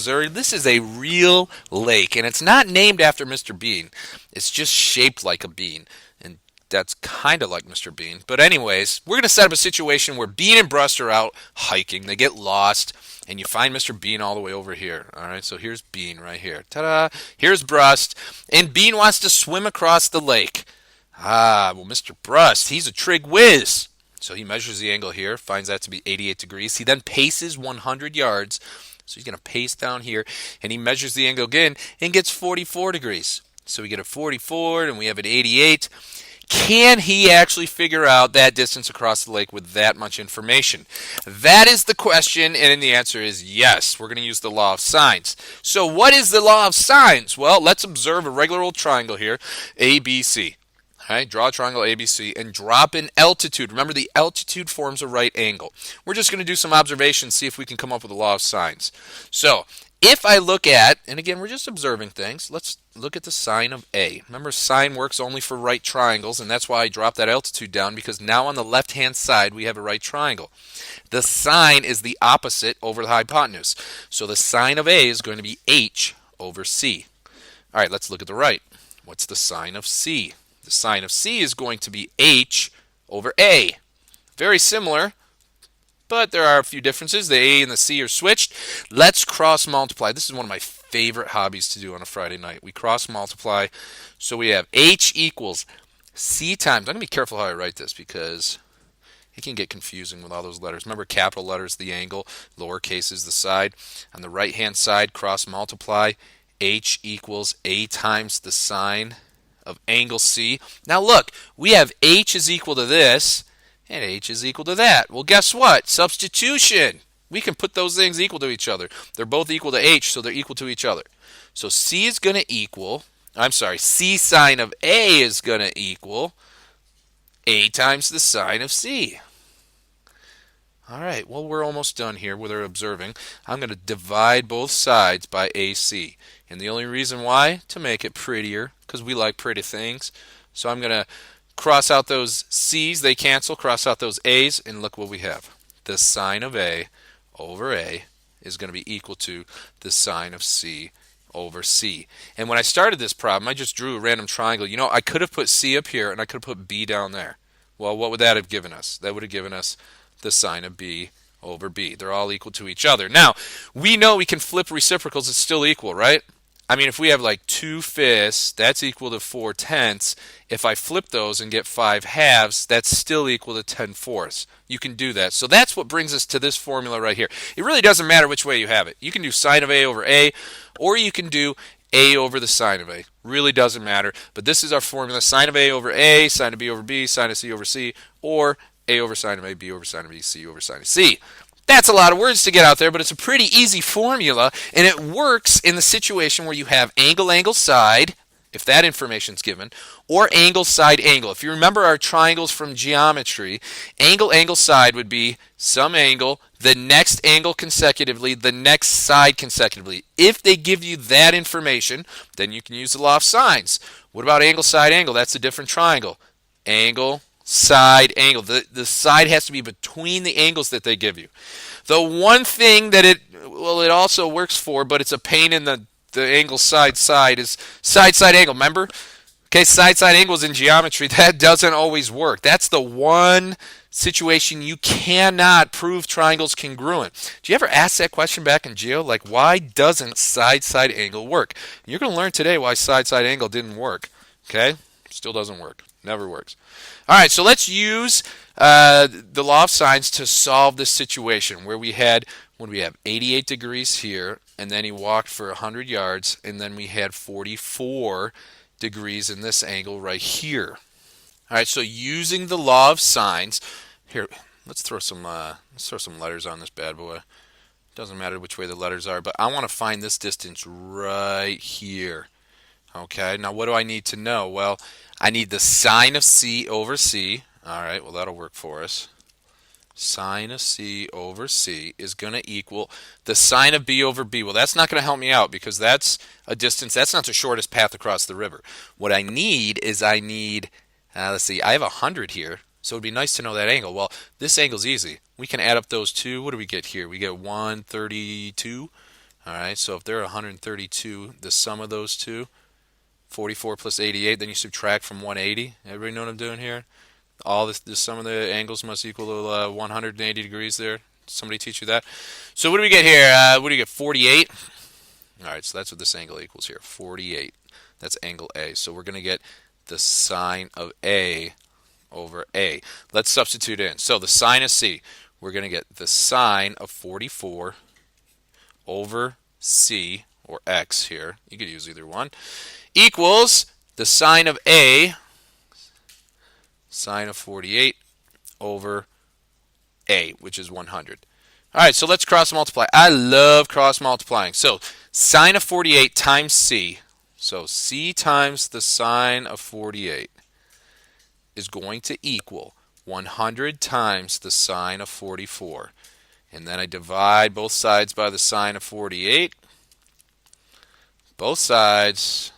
Missouri. This is a real lake, and it's not named after Mr. Bean. It's just shaped like a bean, and that's kind of like Mr. Bean. But anyways, we're going to set up a situation where Bean and Brust are out hiking. They get lost, and you find Mr. Bean all the way over here. All right, so here's Bean right here. Ta-da! Here's Brust, and Bean wants to swim across the lake. Ah, well, Mr. Brust, he's a trig whiz. So he measures the angle here, finds that to be 88 degrees. He then paces 100 yards. So he's going to pace down here, and he measures the angle again and gets 44 degrees. So we get a 44, and we have an 88. Can he actually figure out that distance across the lake with that much information? That is the question, and the answer is yes. We're going to use the law of sines. So what is the law of sines? Well, let's observe a regular old triangle here, ABC. All right, draw a triangle ABC and drop in altitude. Remember, the altitude forms a right angle. We're just going to do some observations, see if we can come up with a law of sines. So if I look at, and again, we're just observing things, let's look at the sine of A. Remember, sine works only for right triangles, and that's why I dropped that altitude down, because now on the left-hand side, we have a right triangle. The sine is the opposite over the hypotenuse. So the sine of A is going to be H over C. All right, let's look at the right. What's the sine of C? The sine of C is going to be H over A. Very similar, but there are a few differences. The A and the C are switched. Let's cross multiply. This is one of my favorite hobbies to do on a Friday night. We cross multiply. So we have H equals C times. I'm going to be careful how I write this because it can get confusing with all those letters. Remember, capital letters, the angle, lowercase is the side. On the right-hand side, cross multiply. H equals A times the sine of angle C. Now look, we have H is equal to this, and H is equal to that. Well, guess what? Substitution. We can put those things equal to each other. They're both equal to H, so they're equal to each other. So C is going to equal, C sine of A is going to equal A times the sine of C. All right, well, we're almost done here with our observing. I'm going to divide both sides by AC. And the only reason why? To make it prettier, because we like pretty things. So I'm going to cross out those C's, they cancel, cross out those A's, and look what we have. The sine of A over A is going to be equal to the sine of C over C. And when I started this problem, I just drew a random triangle. You know, I could have put C up here, and I could have put B down there. Well, what would that have given us? That would have given us the sine of B over B. They're all equal to each other. Now, we know we can flip reciprocals. It's still equal, right? I mean, if we have like 2/5, that's equal to 4/10. If I flip those and get 5/2, that's still equal to 10/4. You can do that. So that's what brings us to this formula right here. It really doesn't matter which way you have it. You can do sine of A over A, or you can do A over the sine of A. Really doesn't matter. But this is our formula. Sine of A over A, sine of B over B, sine of C over C, or A over sine of A, B over sine of B, C over sine of C. That's a lot of words to get out there, but it's a pretty easy formula, and it works in the situation where you have angle, angle, side, if that information is given, or angle, side, angle. If you remember our triangles from geometry, angle, angle, side would be some angle, the next angle consecutively, the next side consecutively. If they give you that information, then you can use the law of sines. What about angle, side, angle? That's a different triangle. Angle, side, angle. The side has to be between the angles that they give you. The one thing that it also works for, but it's a pain in the angle side is side angle. Remember? Okay, side angles in geometry, that doesn't always work. That's the one situation you cannot prove triangles congruent. Do you ever ask that question back in geo? Like, why doesn't side angle work? You're going to learn today why side angle didn't work. Okay? Still doesn't work. Never works. All right, so let's use the law of sines to solve this situation where we have 88 degrees here, and then he walked for 100 yards, and then we had 44 degrees in this angle right here. All right, so using the law of sines, here, let's throw some letters on this bad boy. Doesn't matter which way the letters are, but I want to find this distance right here. Okay, now what do I need to know? Well, I need the sine of C over C. All right, well, that'll work for us. Sine of C over C is going to equal the sine of B over B. Well, that's not going to help me out because that's a distance. That's not the shortest path across the river. What I need is let's see, I have 100 here, so it would be nice to know that angle. Well, this angle's easy. We can add up those two. What do we get here? We get 132. All right, so if they're 132, the sum of those two, 44 plus 88, then you subtract from 180. Everybody know what I'm doing here? All this, the sum of the angles must equal to 180 degrees there. Somebody teach you that? So what do we get here? What do you get? 48? All right, so that's what this angle equals here. 48. That's angle A. So we're going to get the sine of A over A. Let's substitute in. So the sine of C, we're going to get the sine of 44 over C, or X here. You could use either one, equals the sine of A, sine of 48 over A, which is 100. All right, so let's cross multiply. I love cross multiplying. So sine of 48 times C, so C times the sine of 48 is going to equal 100 times the sine of 44. And then I divide both sides by the sine of 48. Both sides,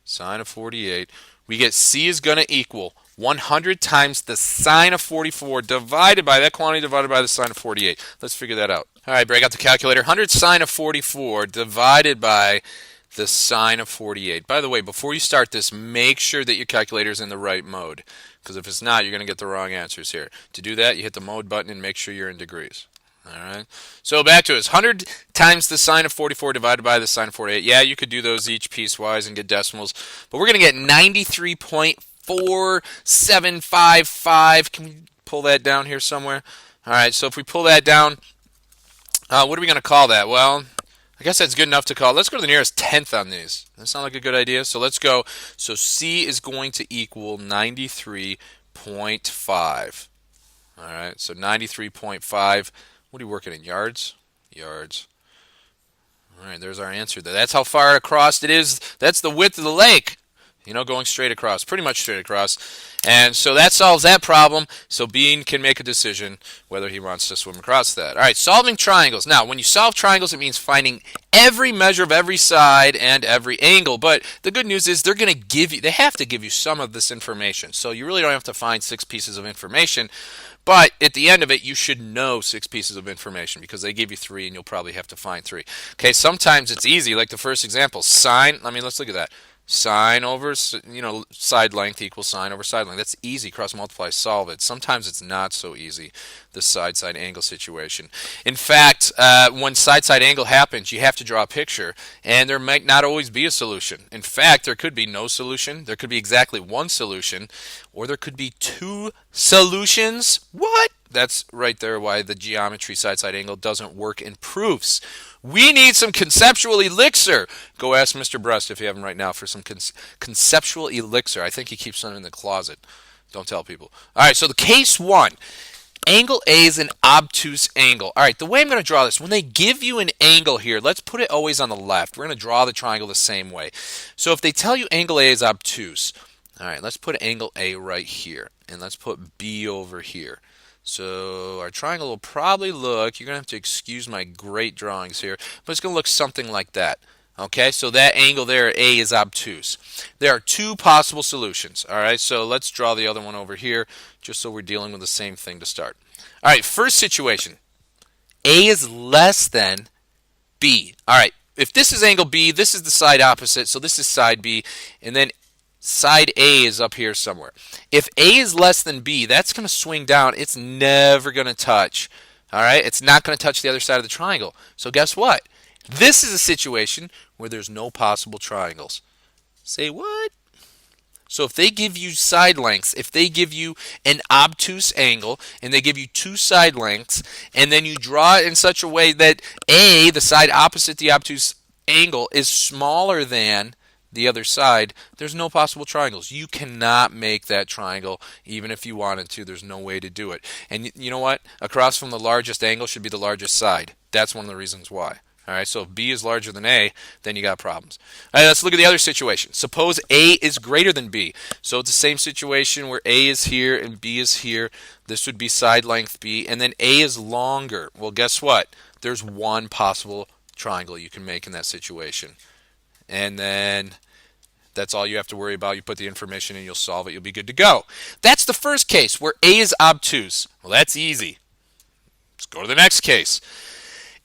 sine of 48. We get C is going to equal 100 times the sine of 44 divided by that quantity divided by the sine of 48. Let's figure that out. All right, break out the calculator. 100 sine of 44 divided by the sine of 48. By the way, before you start this, make sure that your calculator is in the right mode, because if it's not, you're going to get the wrong answers here. To do that, you hit the mode button and make sure you're in degrees. All right. So back to it. 100 times the sine of 44 divided by the sine of 48. Yeah, you could do those each piecewise and get decimals, but we're going to get 93.4755. Can we pull that down here somewhere? All right. So if we pull that down, what are we going to call that? Well, I guess that's good enough to call. Let's go to the nearest tenth on these. That sound like a good idea? So let's go. So C is going to equal 93.5. All right. So 93.5. What are you working in? Yards? Yards. All right, there's our answer there. That's how far across it is. That's the width of the lake. You know, going straight across, pretty much straight across. And so that solves that problem. So Bean can make a decision whether he wants to swim across that. All right, solving triangles. Now, when you solve triangles, it means finding every measure of every side and every angle. But the good news is they're going to give you, they have to give you some of this information. So you really don't have to find 6 pieces of information. But at the end of it, you should know 6 pieces of information because they give you 3 and you'll probably have to find 3. Okay, sometimes it's easy, like the first example, sine, let's look at that. Sine over, side length equals sine over side length. That's easy. Cross multiply, solve it. Sometimes it's not so easy, the side-side angle situation. In fact, when side-side angle happens, you have to draw a picture, and there might not always be a solution. In fact, there could be no solution. There could be exactly one solution, or there could be 2 solutions. What? That's right there why the geometry side-side angle doesn't work in proofs. We need some conceptual elixir. Go ask Mr. Brust if you have him right now for some conceptual elixir. I think he keeps some in the closet. Don't tell people. All right, so the case 1. Angle A is an obtuse angle. All right, the way I'm going to draw this, when they give you an angle here, let's put it always on the left. We're going to draw the triangle the same way. So if they tell you angle A is obtuse, all right, let's put angle A right here, and let's put B over here. So our triangle will probably look, you're going to have to excuse my great drawings here, but it's going to look something like that. Okay, so that angle there, A, is obtuse. There are 2 possible solutions. All right, so let's draw the other one over here, just so we're dealing with the same thing to start. All right, first situation, A is less than B. All right, if this is angle B, this is the side opposite, so this is side B, and then side A is up here somewhere. If A is less than B, that's going to swing down. It's never going to touch. All right? It's not going to touch the other side of the triangle. So guess what? This is a situation where there's no possible triangles. Say what? So if they give you side lengths, if they give you an obtuse angle, and they give you 2 side lengths, and then you draw it in such a way that A, the side opposite the obtuse angle, is smaller than the other side, there's no possible triangles. You cannot make that triangle even if you wanted to. There's no way to do it. And you know what? Across from the largest angle should be the largest side. That's one of the reasons why. All right, so if B is larger than A, then you got problems. All right, let's look at the other situation. Suppose A is greater than B. So it's the same situation where A is here and B is here. This would be side length B, and then A is longer. Well, guess what? There's one possible triangle you can make in that situation. And then that's all you have to worry about. You put the information in, you'll solve it. You'll be good to go. That's the first case where A is obtuse. Well, that's easy. Let's go to the next case.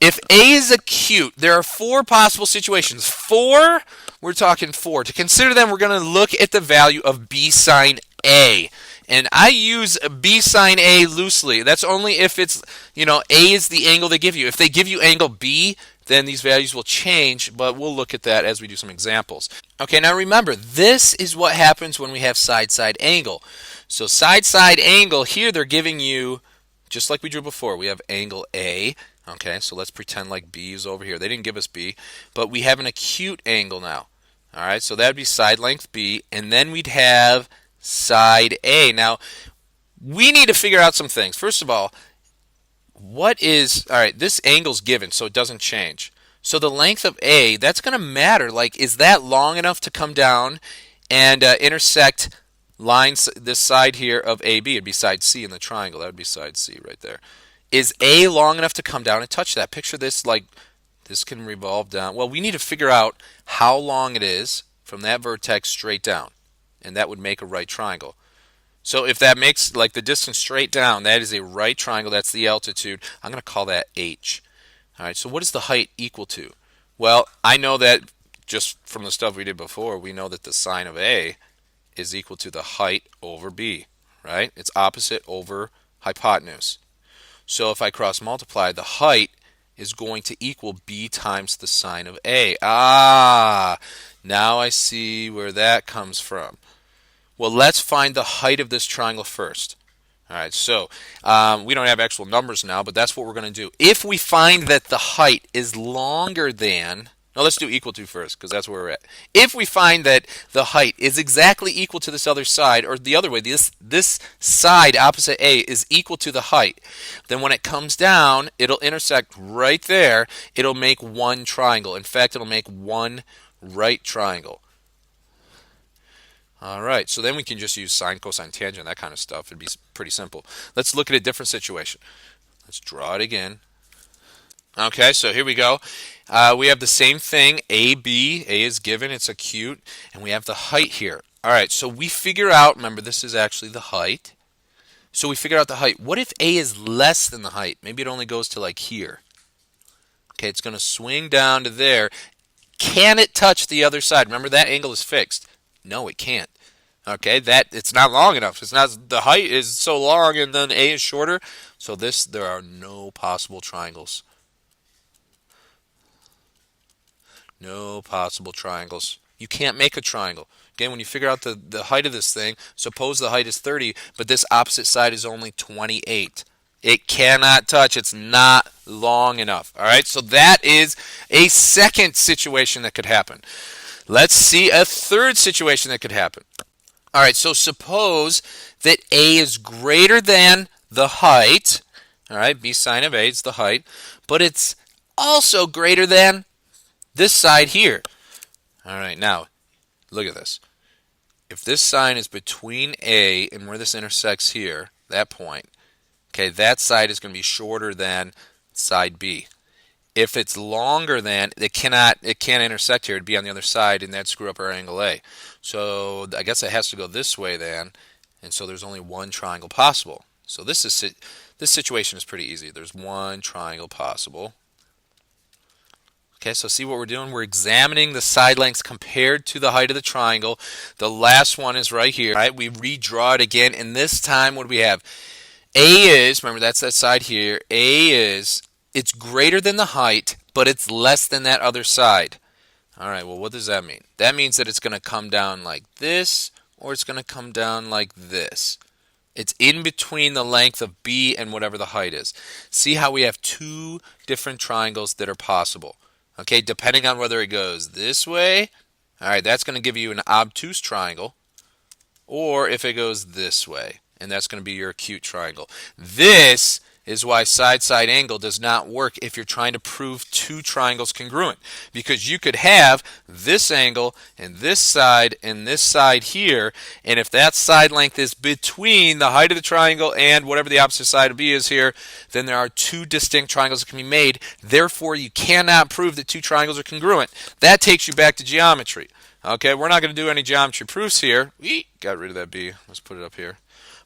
If A is acute, there are four possible situations. Four, we're talking four. To consider them, we're going to look at the value of B sine A. And I use B sine A loosely. That's only if it's, A is the angle they give you. If they give you angle B, then these values will change, but we'll look at that as we do some examples. Okay, now remember, this is what happens when we have side-side angle. So side-side angle, here they're giving you, just like we drew before, we have angle A. Okay, so let's pretend like B is over here. They didn't give us B, but we have an acute angle now. All right, so that would be side length B, and then we'd have side A. Now, we need to figure out some things. First of all, all right, this angle's given, so it doesn't change. So the length of A, that's going to matter. Like, is that long enough to come down and intersect lines, this side here of AB? It'd be side C in the triangle. That would be side C right there. Is A long enough to come down and touch that? Picture this like this can revolve down. Well, we need to figure out how long it is from that vertex straight down, and that would make a right triangle. So if that makes like the distance straight down, that is a right triangle. That's the altitude. I'm going to call that H. All right, so what is the height equal to? Well, I know that just from the stuff we did before, we know that the sine of A is equal to the height over B, right? It's opposite over hypotenuse. So if I cross multiply, the height is going to equal B times the sine of A. Now I see where that comes from. Well, let's find the height of this triangle first. All right, so we don't have actual numbers now, but that's what we're going to do. If we find that the height is longer than, no, let's do equal to first, because that's where we're at. If we find that the height is exactly equal to this other side, or the other way, this side opposite A is equal to the height, then when it comes down, it'll intersect right there. It'll make one triangle. In fact, it'll make one right triangle. All right, so then we can just use sine, cosine, tangent, that kind of stuff. It'd be pretty simple. Let's look at a different situation. Let's draw it again. Okay, so here we go. We have the same thing, AB. A is given, it's acute, and we have the height here. All right, so we figure out, remember this is actually the height. So we figure out the height. What if A is less than the height? Maybe it only goes to like here. Okay, it's going to swing down to there. Can it touch the other side? Remember that angle is fixed. No, it can't. Okay, it's not long enough. It's not, the height is so long and then A is shorter. So there are no possible triangles. No possible triangles. You can't make a triangle. Again, when you figure out the height of this thing, suppose the height is 30, but this opposite side is only 28. It cannot touch. It's not long enough. All right, so that is a second situation that could happen. Let's see a third situation that could happen. All right, so suppose that A is greater than the height. All right, B sine of A is the height, but it's also greater than this side here. All right, now look at this. If this sine is between A and where this intersects here, that point, okay, that side is going to be shorter than side B. If it's longer than, it can't intersect here. It'd be on the other side, and that'd screw up our angle A. So I guess it has to go this way then, and so there's only one triangle possible. So this situation is pretty easy. There's one triangle possible. Okay, so see what we're doing? We're examining the side lengths compared to the height of the triangle. The last one is right here. All right, we redraw it again, and this time what do we have? A is, remember that's that side here, A is, it's greater than the height, but it's less than that other side. All right, well, what does that mean? That means that it's going to come down like this, or it's going to come down like this. It's in between the length of B and whatever the height is. See how we have two different triangles that are possible. Okay, depending on whether it goes this way, all right, that's going to give you an obtuse triangle, or if it goes this way, and that's going to be your acute triangle. This is why side-side angle does not work if you're trying to prove two triangles congruent, because you could have this angle and this side here, and if that side length is between the height of the triangle and whatever the opposite side of B is here, then there are two distinct triangles that can be made. Therefore, you cannot prove that two triangles are congruent. That takes you back to geometry. Okay, we're not going to do any geometry proofs here. Got rid of that B. Let's put it up here.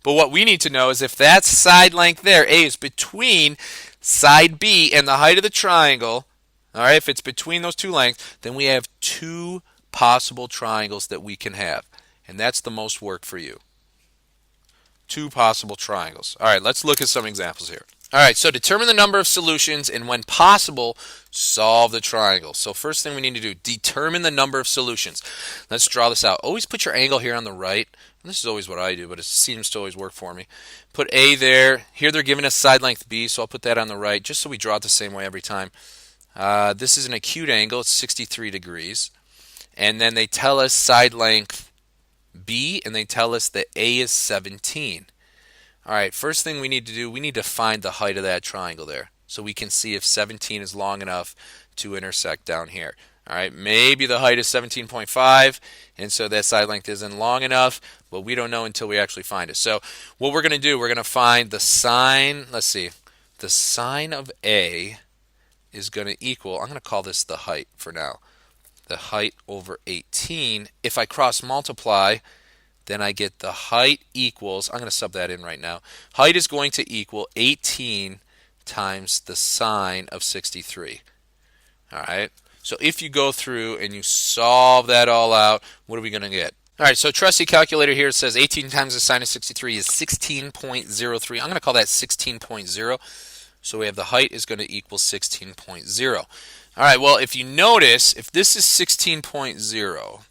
But what we need to know is if that side length there, A, is between side B and the height of the triangle, all right, if it's between those two lengths, then we have two possible triangles that we can have. And that's the most work for you. Two possible triangles. All right, let's look at some examples here. All right, so determine the number of solutions and when possible, solve the triangle. So first thing we need to do, determine the number of solutions. Let's draw this out. Always put your angle here on the right. This is always what I do, but it seems to always work for me. Put A there. Here they're giving us side length B, so I'll put that on the right just so we draw it the same way every time. This is an acute angle. It's 63 degrees. And then they tell us side length B, and they tell us that A is 17. All right, first thing we need to do, we need to find the height of that triangle there so we can see if 17 is long enough to intersect down here. All right, maybe the height is 17.5, and so that side length isn't long enough, but we don't know until we actually find it. So what we're going to do, we're going to find the sine, let's see, the sine of A is going to equal, I'm going to call this the height for now, the height over 18. If I cross multiply, then I get the height equals, I'm going to sub that in right now, height is going to equal 18 times the sine of 63. All right, so if you go through and you solve that all out, what are we going to get? All right, so trusty calculator here says 18 times the sine of 63 is 16.03. I'm going to call that 16.0. So we have the height is going to equal 16.0. All right, well, if you notice, if this is 16.0,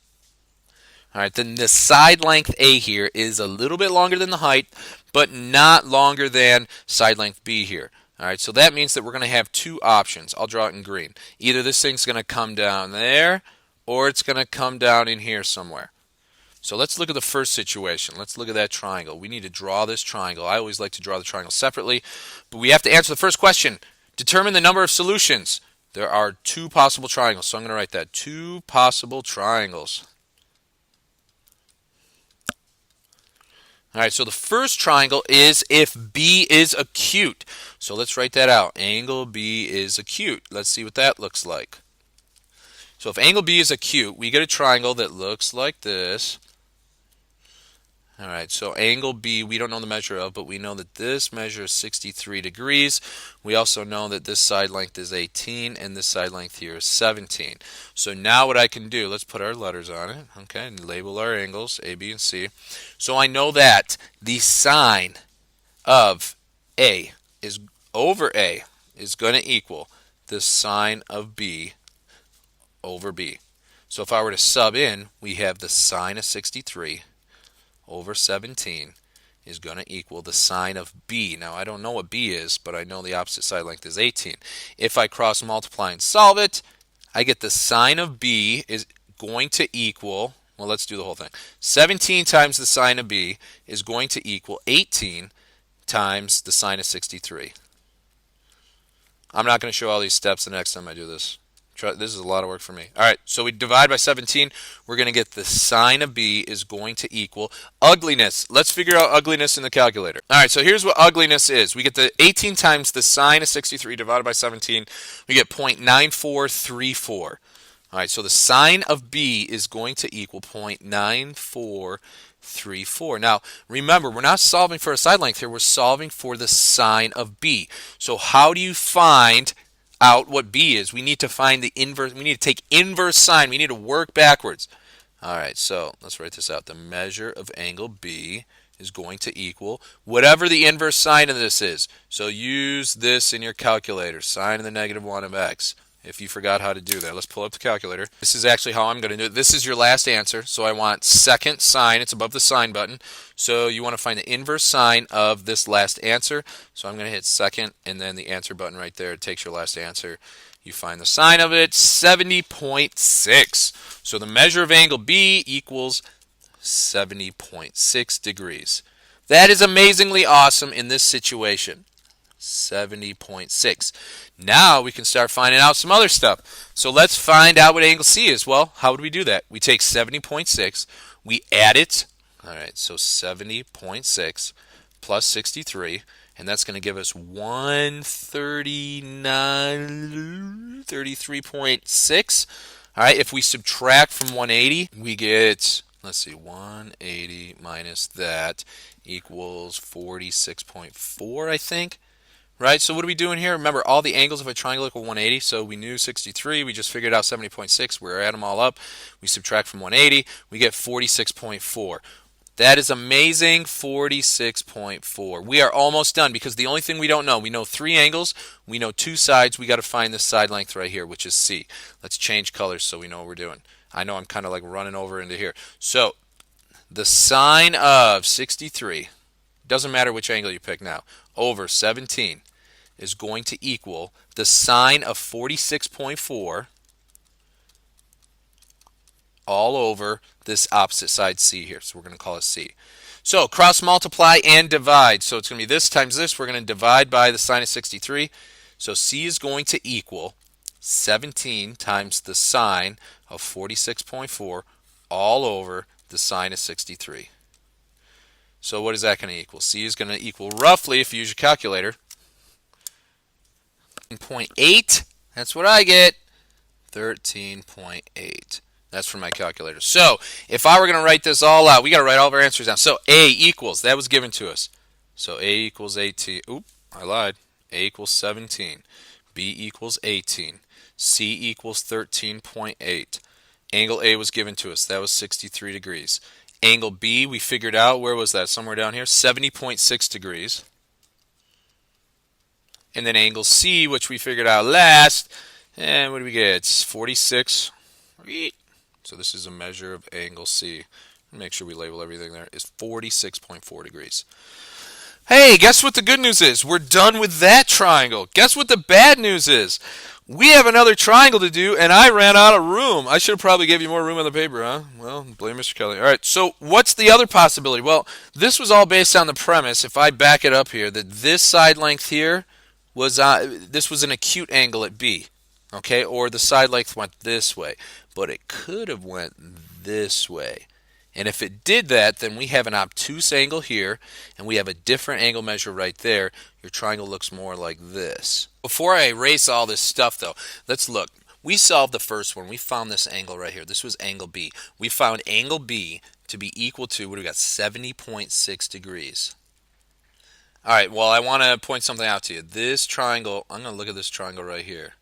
all right, then the side length A here is a little bit longer than the height, but not longer than side length B here. All right, so that means that we're going to have two options. I'll draw it in green. Either this thing's going to come down there, or it's going to come down in here somewhere. So let's look at the first situation. Let's look at that triangle. We need to draw this triangle. I always like to draw the triangle separately, but we have to answer the first question. Determine the number of solutions. There are two possible triangles, so I'm going to write that. Two possible triangles. All right, so the first triangle is if B is acute. So let's write that out. Angle B is acute. Let's see what that looks like. So if angle B is acute, we get a triangle that looks like this. All right, so angle B, we don't know the measure of, but we know that this measure is 63 degrees. We also know that this side length is 18, and this side length here is 17. So now what I can do, let's put our letters on it, okay, and label our angles, A, B, and C. So I know that the sine of A is over A is going to equal the sine of B over B. So if I were to sub in, we have the sine of 63 over 17 is going to equal the sine of B. Now, I don't know what B is, but I know the opposite side length is 18. If I cross multiply and solve it, I get the sine of B is going to equal, well, let's do the whole thing. 17 times the sine of B is going to equal 18 times the sine of 63. I'm not going to show all these steps the next time I do this. This is a lot of work for me. All right, so we divide by 17. We're going to get the sine of B is going to equal ugliness. Let's figure out ugliness in the calculator. All right, so here's what ugliness is. We get the 18 times the sine of 63 divided by 17. We get 0.9434. All right, so the sine of B is going to equal 0.9434. Now, remember, we're not solving for a side length here. We're solving for the sine of B. So how do you find out what B is? We need to find the inverse. We need to take inverse sine. We need to work backwards. All right, so let's write this out. The measure of angle B is going to equal whatever the inverse sine of this is. So use this in your calculator, sine of the -1 of x. If you forgot how to do that, let's pull up the calculator. This is actually how I'm going to do it. This is your last answer. So I want second sine. It's above the sine button. So you want to find the inverse sine of this last answer. So I'm going to hit second and then the answer button right there. It takes your last answer. You find the sine of it, 70.6. So the measure of angle B equals 70.6 degrees. That is amazingly awesome in this situation. 70.6. Now we can start finding out some other stuff. So let's find out what angle C is. Well, how would we do that? We take 70.6, we add it. All right, so 70.6 plus 63, and that's going to give us 133.6. All right, if we subtract from 180, we get, let's see, 180 minus that equals 46.4, I think. right? So what are we doing here? Remember, all the angles of a triangle equal 180. So we knew 63. We just figured out 70.6. We're adding them all up. We subtract from 180. We get 46.4. That is amazing, 46.4. We are almost done because the only thing we don't know, we know 3 angles, we know 2 sides, we got to find this side length right here, which is C. Let's change colors so we know what we're doing. I know I'm kind of like running over into here. So the sine of 63, doesn't matter which angle you pick now, over 17 is going to equal the sine of 46.4 all over this opposite side C here. So we're going to call it C. So cross multiply and divide. So it's going to be this times this. We're going to divide by the sine of 63. So C is going to equal 17 times the sine of 46.4 all over the sine of 63. So what is that going to equal? C is going to equal roughly, if you use your calculator, 13.8. That's what I get. 13.8. That's from my calculator. So if I were going to write this all out, we got to write all of our answers down. So A equals, that was given to us. So A equals 18. Oop, I lied. A equals 17. B equals 18. C equals 13.8. Angle A was given to us. That was 63 degrees. Angle B, we figured out, where was that? Somewhere down here, 70.6 degrees. And then angle C, which we figured out last, and what do we get? It's 46. So this is a measure of angle C. Make sure we label everything there. It's 46.4 degrees. Hey, guess what the good news is? We're done with that triangle. Guess what the bad news is? We have another triangle to do, and I ran out of room. I should have probably gave you more room on the paper, huh? Well, blame Mr. Kelly. All right, so what's the other possibility? Well, this was all based on the premise, if I back it up here, that this side length here was, this was an acute angle at B, okay? Or the side length went this way, but it could have went this way. And if it did that, then we have an obtuse angle here, and we have a different angle measure right there. Your triangle looks more like this. Before I erase all this stuff, though, let's look. We solved the first one. We found this angle right here. This was angle B. We found angle B to be equal to, what do we got, 70.6 degrees. All right, well, I want to point something out to you. This triangle, I'm going to look at this triangle right here.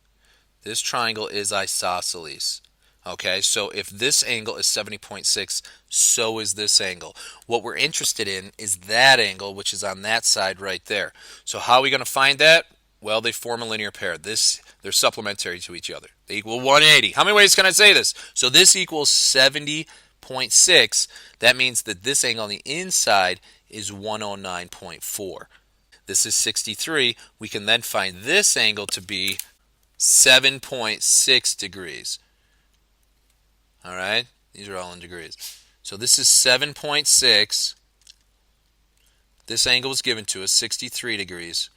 This triangle is isosceles. Okay, so if this angle is 70.6, so is this angle. What we're interested in is that angle, which is on that side right there. So how are we going to find that? Well, they form a linear pair. They're supplementary to each other. They equal 180. How many ways can I say this? So this equals 70.6. That means that this angle on the inside is 109.4. This is 63. We can then find this angle to be 7.6 degrees. All right, these are all in degrees. So this is 7.6. This angle was given to us, 63 degrees.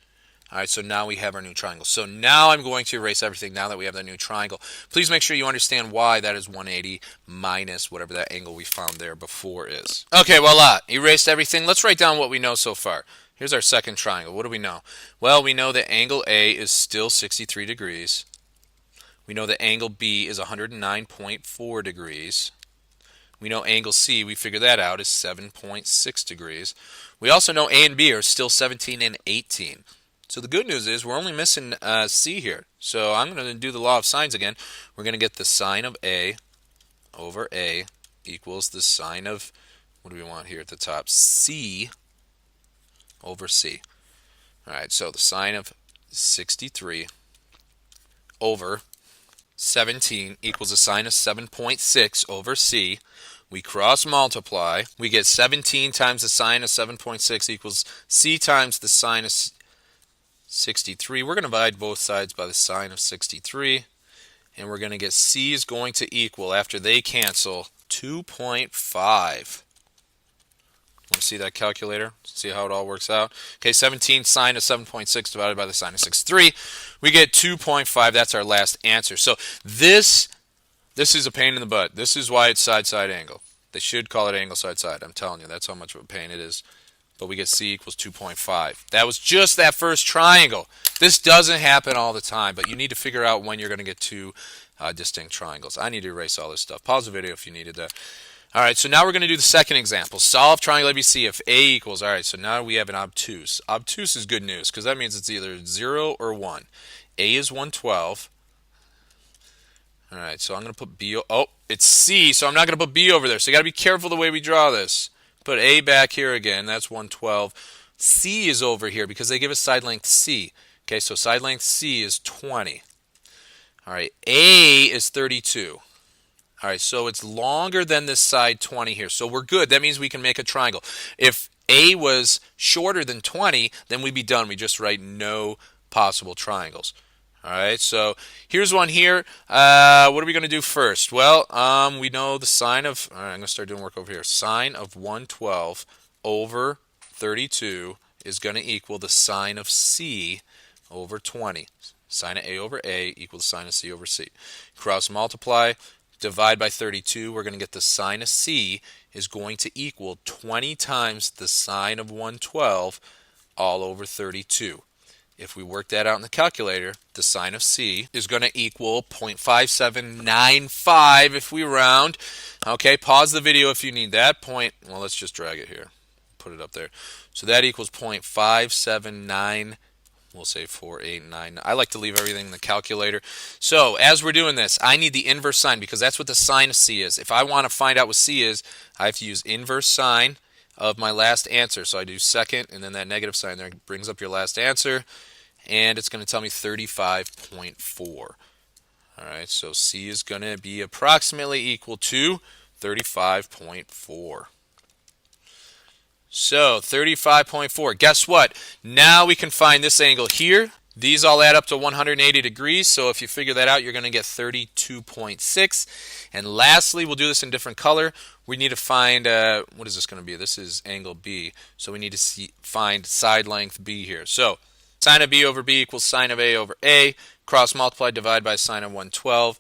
All right, so now we have our new triangle. So now I'm going to erase everything now that we have the new triangle. Please make sure you understand why that is 180 minus whatever that angle we found there before is. Okay, voila, erased everything. Let's write down what we know so far. Here's our second triangle. What do we know? Well, we know that angle A is still 63 degrees. We know that angle B is 109.4 degrees. We know angle C, we figured that out, is 7.6 degrees. We also know A and B are still 17 and 18. So the good news is we're only missing C here. So I'm going to do the law of sines again. We're going to get the sine of A over A equals the sine of, what do we want here at the top? C over C. All right, so the sine of 63 over 17 equals the sine of 7.6 over C. We cross multiply. We get 17 times the sine of 7.6 equals C times the sine of 63. We're going to divide both sides by the sine of 63. And we're going to get C is going to equal, after they cancel, 2.5. Want to see that calculator? See how it all works out? Okay, 17 sine of 7.6 divided by the sine of 63. We get 2.5. That's our last answer. So this is a pain in the butt. This is why it's side-side angle. They should call it angle side-side. I'm telling you, that's how much of a pain it is. But we get C equals 2.5. That was just that first triangle. This doesn't happen all the time, but you need to figure out when you're going to get two distinct triangles. I need to erase all this stuff. Pause the video if you needed that. All right, so now we're going to do the second example. Solve triangle ABC if A equals. All right, so now we have an obtuse. Obtuse is good news because that means it's either 0 or 1. A is 112. All right, so I'm going to put B. Oh, it's C, so I'm not going to put B over there. So you got to be careful the way we draw this. Put A back here again. That's 112. C is over here because they give us side length C. Okay, so side length C is 20. All right, A is 32. All right, so it's longer than this side 20 here. So we're good. That means we can make a triangle. If A was shorter than 20, then we'd be done. We just write no possible triangles. All right, so here's one here. What are we going to do first? Well, we know the sine of, all right, I'm going to start doing work over here. Sine of 112 over 32 is going to equal the sine of C over 20. Sine of A over A equals sine of C over C. Cross multiply. Divide by 32, we're going to get the sine of C is going to equal 20 times the sine of 112 all over 32. If we work that out in the calculator, the sine of C is going to equal 0.5795 if we round. Okay, pause the video if you need that point. Well, let's just drag it here. Put it up there. So that equals 0.579. We'll say 489. I like to leave everything in the calculator. So as we're doing this, I need the inverse sine because that's what the sine of C is. If I want to find out what C is, I have to use inverse sine of my last answer. So I do second and then that negative sign there brings up your last answer. And it's going to tell me 35.4. All right, so C is going to be approximately equal to 35.4. So 35.4. Guess what? Now we can find this angle here. These all add up to 180 degrees. So if you figure that out, you're going to get 32.6. And lastly, we'll do this in different color. We need to find, what is this going to be? This is angle B. So we need to find side length B here. So sine of B over B equals sine of A over A. Cross multiply, divide by sine of 112.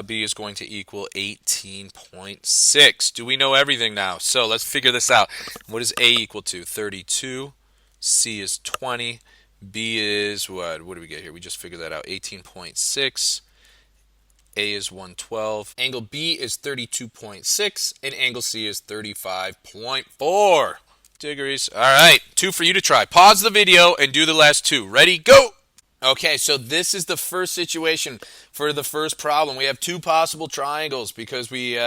B is going to equal 18.6. Do we know everything now? So let's figure this out. What is A equal to? 32. C is 20. B is what? What do we get here? We just figured that out. 18.6. A is 112. Angle B is 32.6. And angle C is 35.4 degrees. All right, 2 for you to try. Pause the video and do the last 2. Ready? Go! Okay, so this is the first situation for the first problem. We have 2 possible triangles because we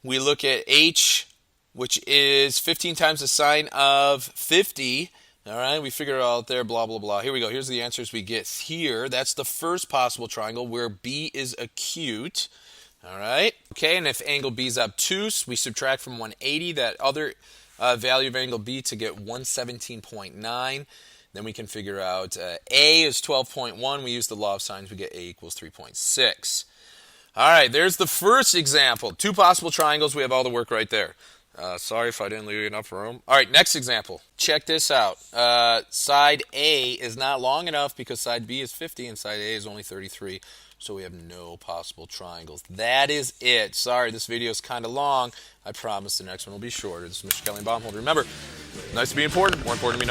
look at H, which is 15 times the sine of 50. All right, we figure it out there, blah, blah, blah. Here we go. Here's the answers we get here. That's the first possible triangle where B is acute. All right. Okay, and if angle B is obtuse, we subtract from 180 that other value of angle B to get 117.9. Then we can figure out A is 12.1. We use the law of sines. We get A equals 3.6. All right, there's the first example. 2 possible triangles. We have all the work right there. Sorry if I didn't leave enough room. All right, next example. Check this out. Side A is not long enough because side B is 50 and side A is only 33. So we have no possible triangles. That is it. Sorry, this video is kind of long. I promise the next one will be shorter. This is Mr. Kelly Baumholder. Remember, nice to be important. More important to be nice.